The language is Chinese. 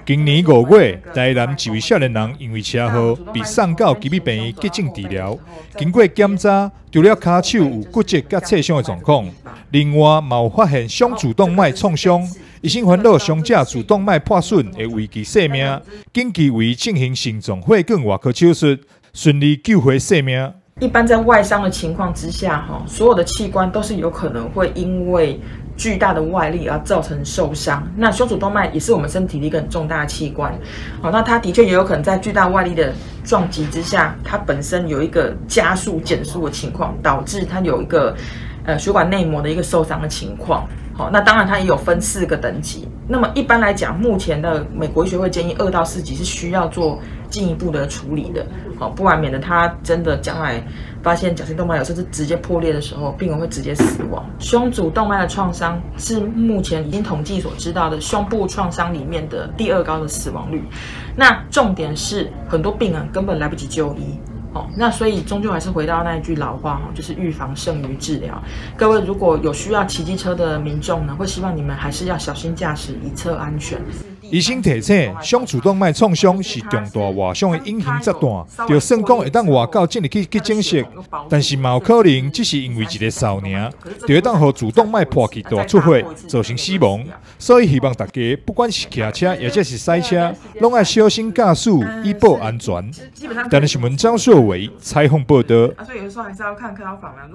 今年5月，台南一位少年人因为车祸被送到吉米病院急症治疗，经过检查，除了骹手有骨折甲挫伤的状况，另外嘛有发现双主动脉创伤。医生烦恼伤者主动脉破损会危及性命，紧急为进行心脏血管外科手术，顺利救回性命。一般在外伤的情况之下，所有的器官都是有可能会因为巨大的外力而造成受伤。那胸主动脉也是我们身体的一个很重大的器官，那它的确也有可能在巨大外力的撞击之下，它本身有一个加速减速的情况，导致它有一个血管内膜的一个受伤的情况。那当然它也有分4个等级。那么一般来讲，目前的美国医学会建议2到4级是需要做进一步的处理的，不然免得它真的将来发现甲状腺动脉瘤甚至直接破裂的时候，病人会直接死亡。胸主动脉的创伤是目前已经统计所知道的胸部创伤里面的第2高的死亡率。那重点是很多病人根本来不及就医。那所以终究还是回到那一句老话，就是预防胜于治疗。各位如果有需要骑机车的民众呢，会希望你们还是要小心驾驶，以策安全。医生提醒，胸主动脉创伤是重大外伤的隐形炸弹，就算讲会当外到进入去诊室，但是嘛有可能只是因为一个扫尔，就会当让主动脉破去大出血，造成死亡。所以希望大家不管是骑车或者是塞车，拢要小心驾驶，以保安全。但是新闻张硕伟采访报道。所以有时候还是要看科访啊。